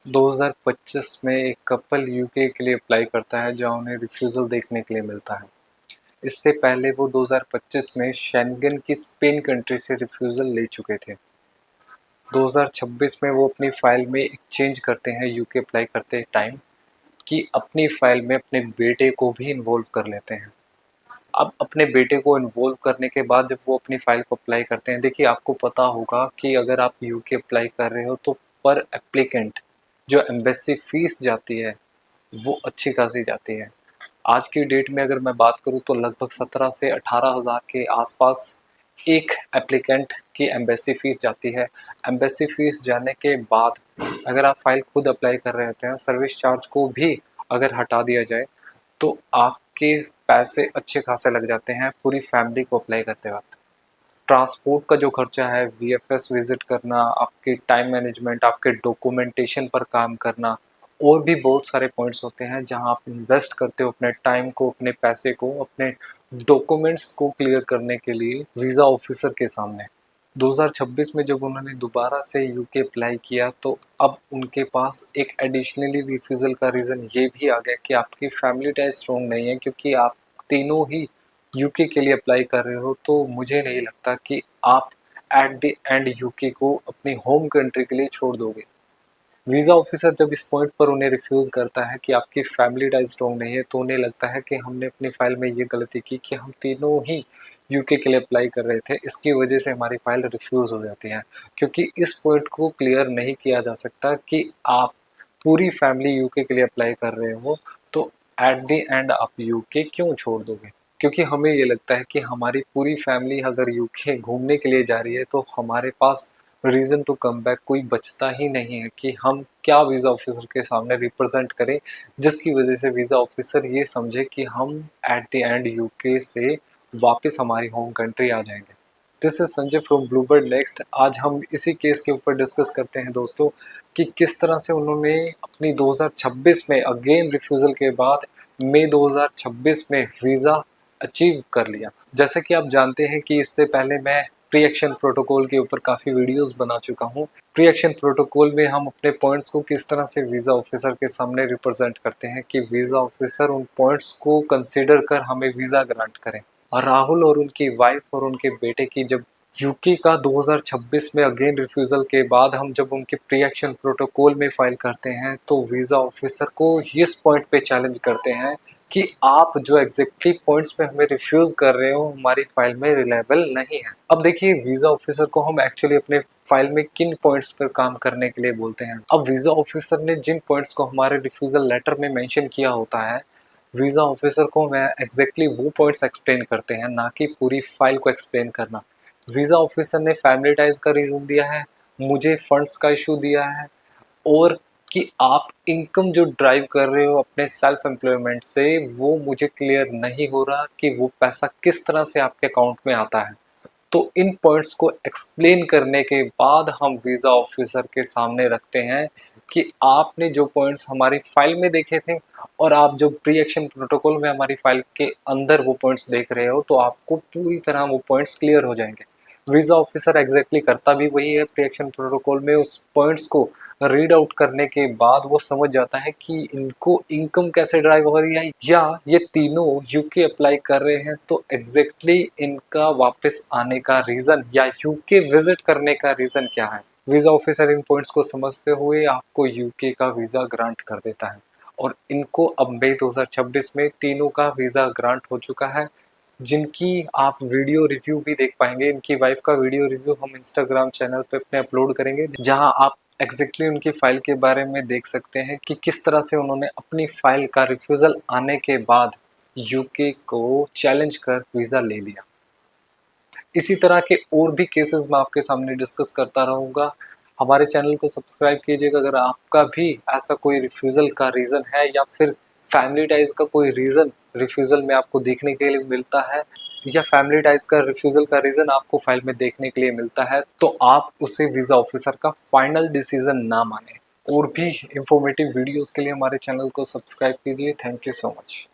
2025 में एक couple UK के लिए अप्लाई करता है जहां उन्हें रिफ्यूज़ल देखने के लिए मिलता है। इससे पहले वो 2025 में शेंगन की स्पेन कंट्री से रिफ्यूज़ल ले चुके थे। 2026 में वो अपनी फ़ाइल में एक चेंज करते हैं यूके अप्लाई करते टाइम कि अपनी फ़ाइल में अपने बेटे को भी इन्वॉल्व कर लेते हैं। अब अपने बेटे को इन्वॉल्व करने के बाद जब वो अपनी फ़ाइल को अप्लाई करते हैं, देखिए आपको पता होगा कि अगर आप यूके अप्लाई कर रहे हो तो पर एप्लीकेंट जो एम्बेसी फ़ीस जाती है वो अच्छी खासी जाती है। आज की डेट में अगर मैं बात करूँ तो लगभग 17 से 18,000 के आसपास एक एप्लीकेंट की एम्बेसी फ़ीस जाती है। एम्बेसी फ़ीस जाने के बाद अगर आप फ़ाइल खुद अप्लाई कर रहे होते हैं, सर्विस चार्ज को भी अगर हटा दिया जाए तो आपके पैसे अच्छे खासे लग जाते हैं पूरी फैमिली को अप्लाई करते वक्त। ट्रांसपोर्ट का जो खर्चा है, वीएफएस विजिट करना, आपके टाइम मैनेजमेंट, आपके डॉक्यूमेंटेशन पर काम करना और भी बहुत सारे पॉइंट्स होते हैं जहां आप इन्वेस्ट करते हो अपने टाइम को, अपने पैसे को, अपने डॉक्यूमेंट्स को क्लियर करने के लिए वीज़ा ऑफिसर के सामने। 2026 में जब उन्होंने दोबारा से यूके अप्लाई किया तो अब उनके पास एक एडिशनली रिफ्यूज़ल का रीज़न ये भी आ गया कि आपकी फैमिली टाइज स्ट्रॉन्ग नहीं है, क्योंकि आप तीनों ही यूके के लिए अप्लाई कर रहे हो। तो मुझे नहीं लगता कि आप एट द एंड यूके को अपनी होम कंट्री के लिए छोड़ दोगे। वीज़ा ऑफिसर जब इस पॉइंट पर उन्हें रिफ्यूज़ करता है कि आपकी फैमिली टाइज स्ट्रॉन्ग नहीं है, तो उन्हें लगता है कि हमने अपनी फ़ाइल में ये गलती की कि हम तीनों ही यूके के लिए अप्लाई कर रहे थे, इसकी वजह से हमारी फ़ाइल रिफ्यूज़ हो जाती है। क्योंकि इस पॉइंट को क्लियर नहीं किया जा सकता कि आप पूरी फैमिली यूके के लिए अप्लाई कर रहे हो तो एट द एंड आप यूके क्यों छोड़ दोगे। क्योंकि हमें ये लगता है कि हमारी पूरी फैमिली अगर यूके घूमने के लिए जा रही है तो हमारे पास रीज़न टू कम बैक कोई बचता ही नहीं है कि हम क्या वीज़ा ऑफिसर के सामने रिप्रेजेंट करें, जिसकी वजह से वीज़ा ऑफिसर ये समझे कि हम एट द एंड यूके से वापस हमारी होम कंट्री आ जाएंगे। This is Sanjay from Bluebird next. आज हम इसी केस के ऊपर डिस्कस करते हैं दोस्तों कि किस तरह से उन्होंने अपनी 2026 में अगेन रिफ्यूज़ल के बाद मई 2026 में वीज़ा अचीव कर लिया। जैसा कि आप जानते हैं कि इससे पहले मैं प्री एक्शन प्रोटोकॉल के ऊपर काफ़ी वीडियोस बना चुका हूँ। प्री एक्शन प्रोटोकॉल में हम अपने पॉइंट्स को किस तरह से वीज़ा ऑफिसर के सामने रिप्रेजेंट करते हैं कि वीज़ा ऑफिसर उन पॉइंट्स को कंसिडर कर हमें वीज़ा ग्रांट करें। और राहुल और उनकी वाइफ और उनके बेटे की जब यूके का 2026 में अगेन रिफ्यूज़ल के बाद हम जब उनके प्री एक्शन प्रोटोकॉल में फाइल करते हैं तो वीज़ा ऑफिसर को इस पॉइंट पे चैलेंज करते हैं कि आप जो एग्जैक्टली पॉइंट्स पे हमें रिफ्यूज़ कर रहे हो हमारी फाइल में रिलायबल नहीं है। अब देखिए वीज़ा ऑफिसर को हम एक्चुअली अपने फाइल में किन पॉइंट्स पर काम करने के लिए बोलते हैं। अब वीज़ा ऑफिसर ने जिन पॉइंट्स को हमारे रिफ्यूज़ल लेटर में मेंशन किया होता है, वीज़ा ऑफिसर को मैं एग्जैक्टली वो पॉइंट्स एक्सप्लेन करते हैं, ना कि पूरी फाइल को एक्सप्लेन करना। वीज़ा ऑफिसर ने फैमिली टाइज का रीज़न दिया है, मुझे फंड्स का इशू दिया है और कि आप इनकम जो ड्राइव कर रहे हो अपने सेल्फ एम्प्लॉयमेंट से वो मुझे क्लियर नहीं हो रहा कि वो पैसा किस तरह से आपके अकाउंट में आता है। तो इन पॉइंट्स को एक्सप्लेन करने के बाद हम वीज़ा ऑफिसर के सामने रखते हैं कि आपने जो पॉइंट्स हमारी फाइल में देखे थे और आप जो प्री एक्शन प्रोटोकॉल में हमारी फाइल के अंदर वो पॉइंट्स देख रहे हो तो आपको पूरी तरह वो पॉइंट्स क्लियर हो जाएंगे। वीज़ा ऑफिसर एग्जैक्टली करता भी वही है। प्री एक्शन प्रोटोकॉल में उस पॉइंट्स को रीड आउट करने के बाद वो समझ जाता है कि इनको इनकम कैसे ड्राइव हो रही है या ये तीनों यूके अप्लाई कर रहे हैं तो एग्जैक्टली इनका वापस आने का रीज़न या यूके विजिट करने का रीज़न क्या है। वीज़ा ऑफिसर इन पॉइंट्स को समझते हुए आपको यूके का वीज़ा ग्रांट कर देता है और इनको अब मई 2026 में तीनों का वीज़ा ग्रांट हो चुका है, जिनकी आप वीडियो रिव्यू भी देख पाएंगे। इनकी वाइफ का वीडियो रिव्यू हम इंस्टाग्राम चैनल पे अपने अपलोड करेंगे, जहां आप एग्जैक्टली उनकी फाइल के बारे में देख सकते हैं कि किस तरह से उन्होंने अपनी फाइल का रिफ्यूज़ल आने के बाद यूके को चैलेंज कर वीज़ा ले लिया। इसी तरह के और भी केसेस मैं आपके सामने डिस्कस करता रहूँगा। हमारे चैनल को सब्सक्राइब कीजिएगा अगर आपका भी ऐसा कोई रिफ्यूज़ल का रीज़न है या फिर फैमिली टाइज का कोई रीज़न रिफ्यूज़ल में आपको देखने के लिए मिलता है या फैमिली टाइज का रिफ्यूज़ल का रीज़न आपको फाइल में देखने के लिए मिलता है तो आप उसे वीज़ा ऑफिसर का फाइनल डिसीजन ना माने। और भी इंफॉर्मेटिव वीडियोस के लिए हमारे चैनल को सब्सक्राइब कीजिए। Thank you so much.